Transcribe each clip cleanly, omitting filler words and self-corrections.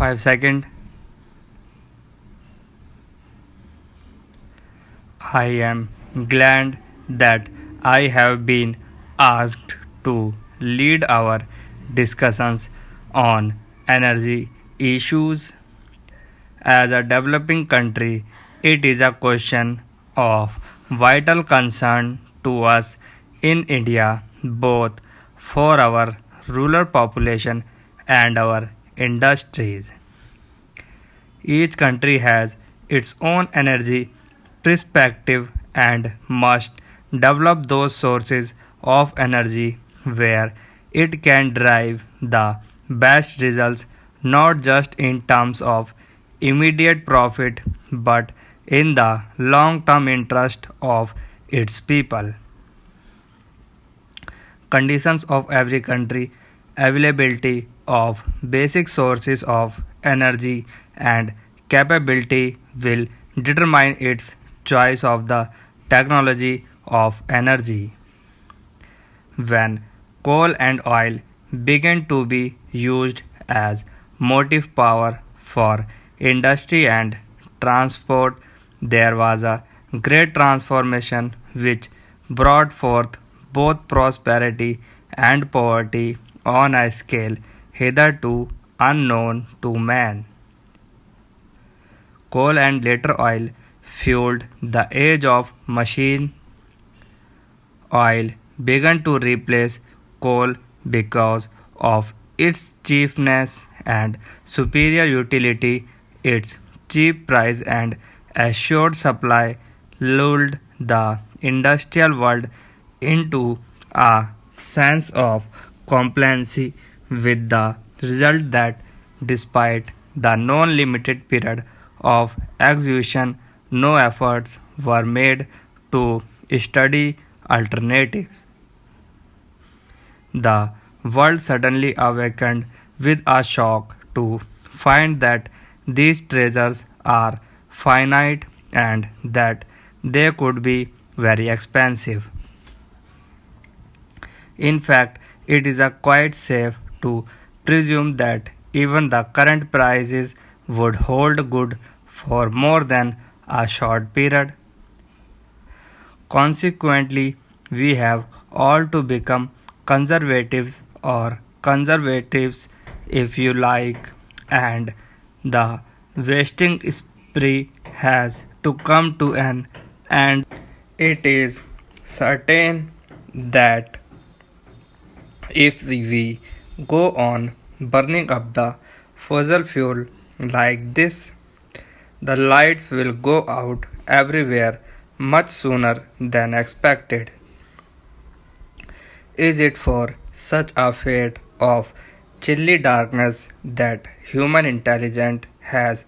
5 seconds. I am glad that I have been asked to lead our discussions on energy issues. As a developing country, it is a question of vital concern to us in India, both for our rural population and our industries. Each country has its own energy perspective and must develop those sources of energy where it can drive the best results not just in terms of immediate profit but in the long term interest of its people. Conditions of every country, availability of basic sources of energy, and capability will determine its choice of the technology of energy. When coal and oil began to be used as motive power for industry and transport, there was a great transformation which brought forth both prosperity and poverty on a scale hitherto unknown to man. Coal and later oil fueled the age of machine. Oil began to replace coal because of its cheapness and superior utility. Its cheap price and assured supply lulled the industrial world into a sense of complacency, with the result that despite the non limited period of exhaustion, no efforts were made to study alternatives. The world suddenly awakened with a shock to find that these treasures are finite and that they could be very expensive. In fact, it is quite safe to presume that even the current prices would hold good for more than a short period. Consequently, we have all to become conservatives or conservatives if you like, and the wasting spree has to come to an end. It is certain that if we go on burning up the fossil fuel like this, the lights will go out everywhere much sooner than expected. Is it for such a fate of chilly darkness that human intelligence has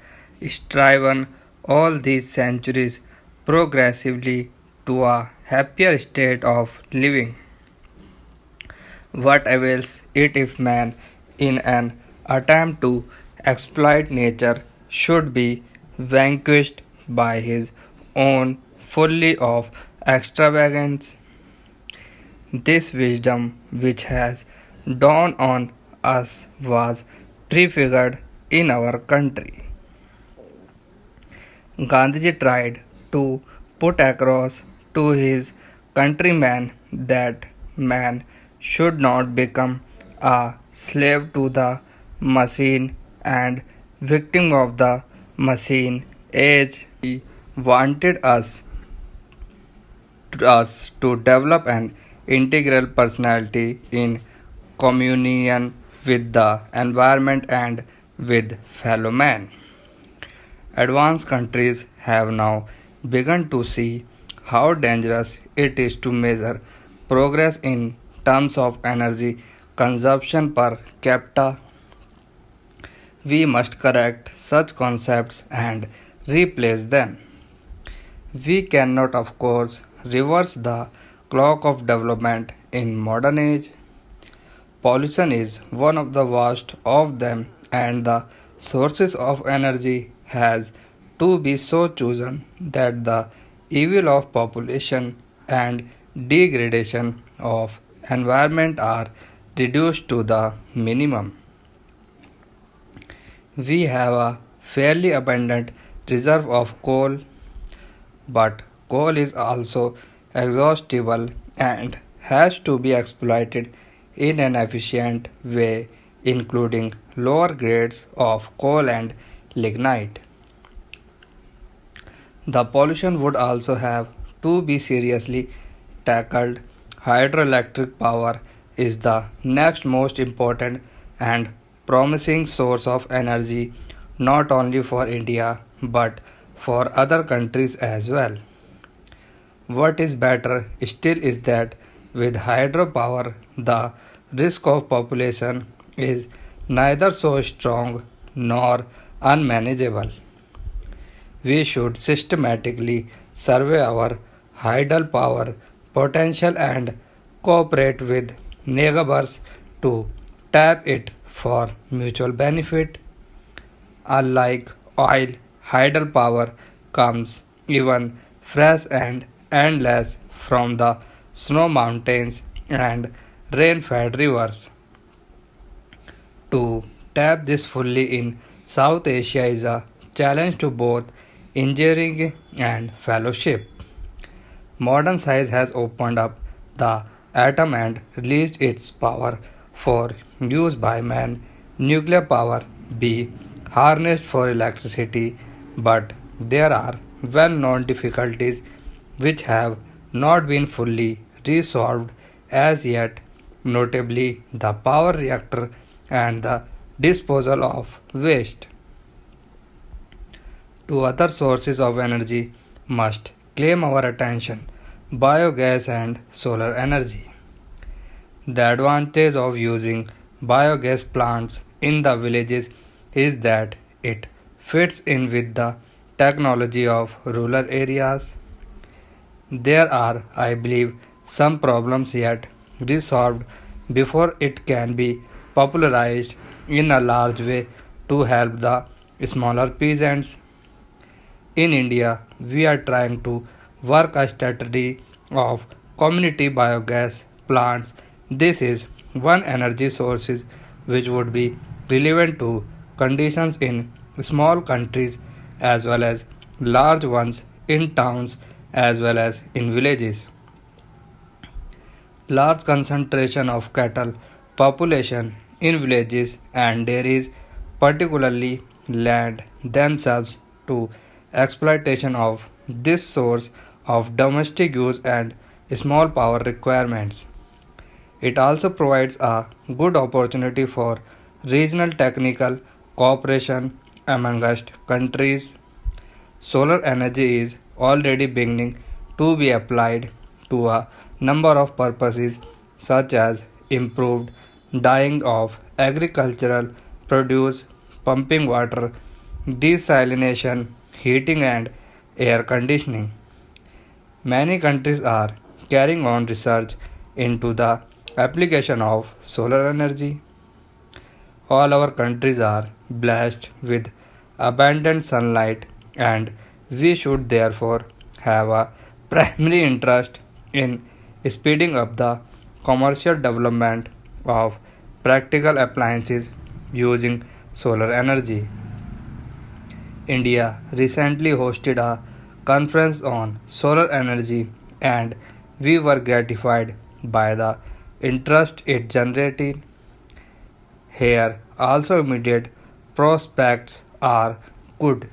striven all these centuries progressively to a happier state of living? What avails it if man, in an attempt to exploit nature, should be vanquished by his own folly of extravagance? This wisdom, which has dawned on us, was prefigured in our country. Gandhiji tried to put across to his countrymen that man should not become a slave to the machine and victim of the machine age. He wanted us to develop an integral personality in communion with the environment and with fellow men. Advanced countries have now begun to see how dangerous it is to measure progress in terms of energy consumption per capita. We must correct such concepts and replace them. We cannot, of course, reverse the clock of development in modern age. Pollution is one of the worst of them, and the sources of energy has to be so chosen that the evil of population and degradation of environment are reduced to the minimum. We have a fairly abundant reserve of coal, but coal is also exhaustible and has to be exploited in an efficient way, including lower grades of coal and lignite. The pollution would also have to be seriously tackled. Hydroelectric power is the next most important and promising source of energy not only for India but for other countries as well. What is better still is that with hydropower, the risk of population is neither so strong nor unmanageable. We should systematically survey our hydel power potential and cooperate with neighbors to tap it for mutual benefit. Unlike oil, hydel power comes even fresh and endless from the snow mountains and rain-fed rivers. To tap this fully in South Asia is a challenge to both engineering and fellowship. Modern science has opened up the atom and released its power for use by man. Nuclear power be harnessed for electricity, but there are well known difficulties which have not been fully resolved as yet, notably the power reactor and the disposal of waste. Two other sources of energy must claim our attention: biogas and solar energy. The advantage of using biogas plants in the villages is that it fits in with the technology of rural areas. There are, I believe, some problems yet resolved before it can be popularized in a large way to help the smaller peasants. In India, we are trying to work a strategy of community biogas plants. This is one energy source which would be relevant to conditions in small countries as well as large ones in towns as well as in villages. Large concentration of cattle population in villages and dairies particularly lend themselves to exploitation of this source of domestic use and small power requirements. It also provides a good opportunity for regional technical cooperation amongst countries. Solar energy is already beginning to be applied to a number of purposes such as improved dyeing of agricultural produce, pumping water, desalination, heating and air conditioning. Many countries are carrying on research into the application of solar energy. All our countries are blessed with abundant sunlight, and we should therefore have a primary interest in speeding up the commercial development of practical appliances using solar energy. India recently hosted a conference on solar energy, and we were gratified by the interest it generated. Here, also immediate prospects are good.